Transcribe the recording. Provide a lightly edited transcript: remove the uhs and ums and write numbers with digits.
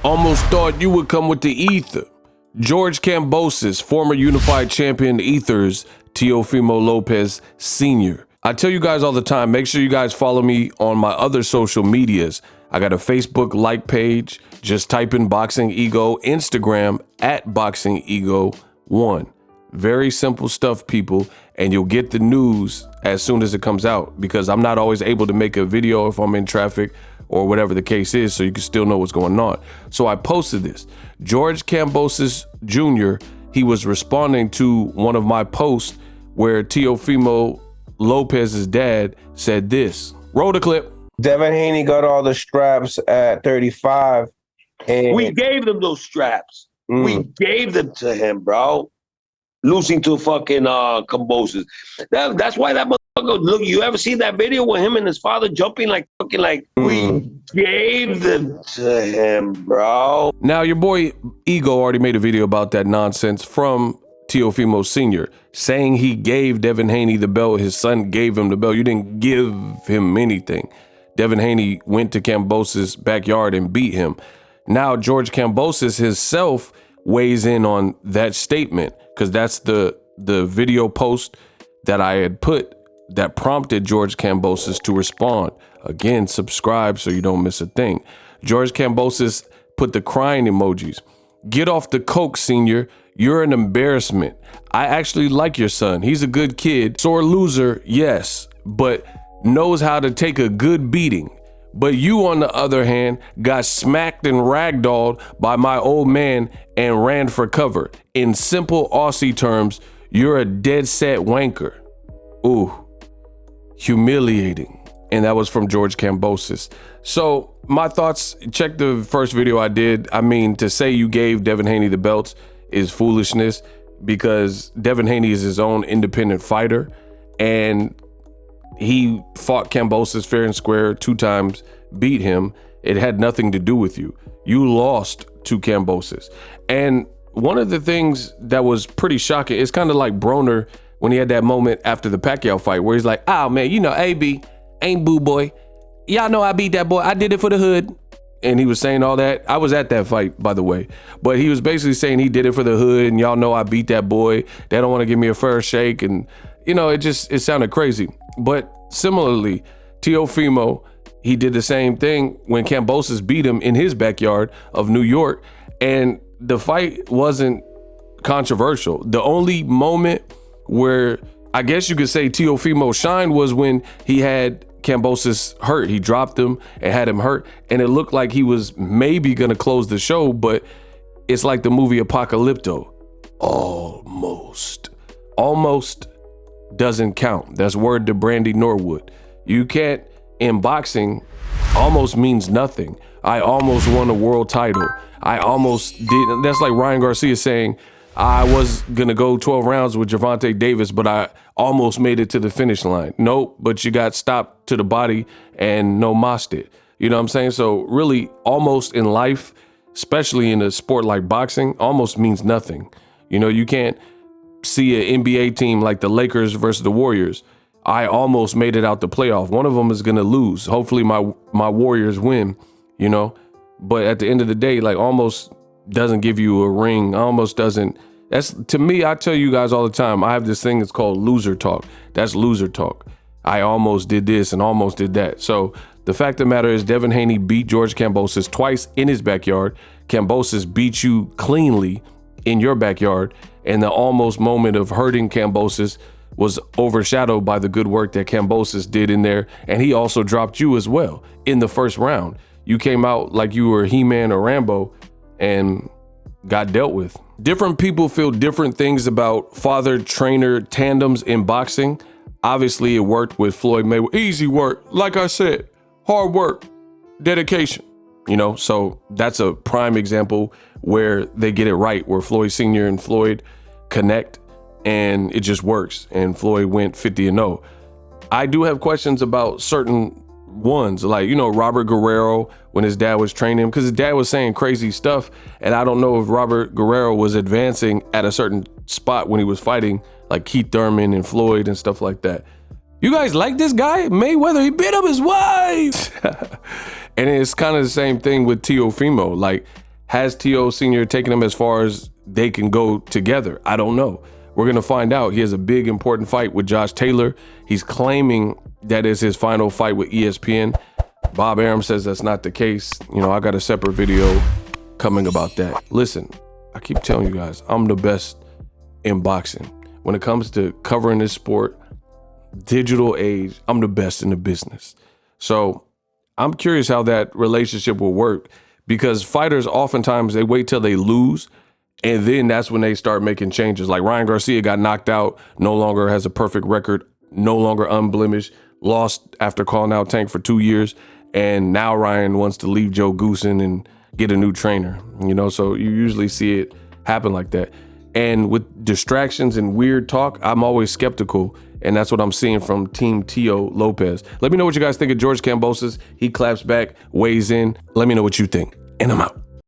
Almost thought you would come with the ether. George Kambosos, former unified champion Ethers, Teofimo Lopez Sr. I tell you guys all the time, make sure you guys follow me on my other social medias. I got a Facebook like page. Just type in Boxingego, Instagram at Boxingego1. Very simple stuff, people, and you'll get the news as soon as it comes out, because I'm not always able to make a video if I'm in traffic or whatever the case is, so you can still know what's going on. So I posted this. George Kambosos Jr., he was responding to one of my posts where Teofimo Lopez's dad said this. Roll the clip. Devin Haney got all the straps at 35. And we gave them those straps. We gave them to him, bro. Losing to fucking Kambosos. That's why that motherfucker, look, you ever see that video with him and his father jumping like fucking like, we gave them to him, bro. Now, your boy Ego already made a video about that nonsense from Teofimo Sr., saying he gave Devin Haney the belt. His son gave him the belt. You didn't give him anything. Devin Haney went to Kambosos' backyard and beat him. Now, George Kambosos himself weighs in on that statement, because that's the video post that I had put that prompted George Kambosos to respond. Again, subscribe so you don't miss a thing. George Kambosos put the crying emojis. Get off the coke, senior. You're an embarrassment. I actually like your son. He's a good kid. Sore loser, yes, but knows how to take a good beating. But you, on the other hand, got smacked and ragdolled by my old man and ran for cover. In simple Aussie terms, you're a dead set wanker. Ooh, humiliating. And that was from George Kambosos. So my thoughts, check the first video I did. I mean, to say you gave Devin Haney the belts is foolishness, because Devin Haney is his own independent fighter, and he fought Kambosos fair and square 2 times, beat him. It had nothing to do with you. You lost to Kambosos. And one of the things that was pretty shocking, it's kind of like Broner when he had that moment after the Pacquiao fight where he's like, oh man, you know, AB, ain't boo boy. Y'all know I beat that boy. I did it for the hood. And he was saying all that. I was at that fight, by the way. But he was basically saying he did it for the hood, and y'all know I beat that boy. They don't want to give me a fair shake. And, you know, it sounded crazy. But similarly, Teofimo, he did the same thing when Kambosos beat him in his backyard of New York. And the fight wasn't controversial. The only moment where I guess you could say Teofimo shined was when he had Kambosos hurt. He dropped him and had him hurt, and it looked like he was maybe gonna close the show, but it's like the movie Apocalypto. Almost doesn't count. That's word to Brandy Norwood. You can't, in boxing, almost means nothing. I almost won a world title. I almost did. That's like Ryan Garcia saying, I was gonna go 12 rounds with Gervonta Davis, but I almost made it to the finish line. Nope, but you got stopped to the body and no mossed it. You know what I'm saying? So really, almost in life, especially in a sport like boxing, almost means nothing. You know, you can't see an NBA team like the Lakers versus the Warriors. I almost made it out the playoff. One of them is gonna lose. Hopefully my Warriors win, you know? But at the end of the day, like, almost doesn't give you a ring. Almost doesn't. That's, to me, I tell you guys all the time, I have this thing that's called loser talk. That's loser talk. I almost did this and almost did that. So the fact of the matter is, Devin Haney beat George Kambosos twice in his backyard. Kambosos beat you cleanly in your backyard. And the almost moment of hurting Kambosos was overshadowed by the good work that Kambosos did in there. And he also dropped you as well in the first round. You came out like you were He-Man or Rambo and got dealt with. Different people feel different things about father-trainer tandems in boxing. Obviously, it worked with Floyd Mayweather. Easy work. Like I said, hard work, dedication. You know, so that's a prime example where they get it right, where Floyd Sr. and Floyd connect and it just works. And Floyd went 50-0. I do have questions about certain ones, like, you know, Robert Guerrero, when his dad was training him, because his dad was saying crazy stuff, and I don't know if Robert Guerrero was advancing at a certain spot when he was fighting like Keith Thurman and Floyd and stuff like that. You guys like this guy? Mayweather, he beat up his wife. And it's kind of the same thing with Teofimo. Like, Has Teo Sr. taken him as far as they can go together? I don't know. We're going to find out. He has a big, important fight with Josh Taylor. He's claiming that is his final fight with ESPN. Bob Arum says that's not the case. You know, I got a separate video coming about that. Listen, I keep telling you guys, I'm the best in boxing. When it comes to covering this sport, digital age, I'm the best in the business. So I'm curious how that relationship will work, because fighters oftentimes they wait till they lose, and then that's when they start making changes. Like Ryan Garcia got knocked out, no longer has a perfect record, no longer unblemished, lost after calling out Tank for 2 years, and now Ryan wants to leave Joe Goosen and get a new trainer. You know, so you usually see it happen like that. And with distractions and weird talk, I'm always skeptical. And that's what I'm seeing from Team Teo Lopez. Let me know what you guys think of George Kambosos. He claps back, weighs in. Let me know what you think. And I'm out.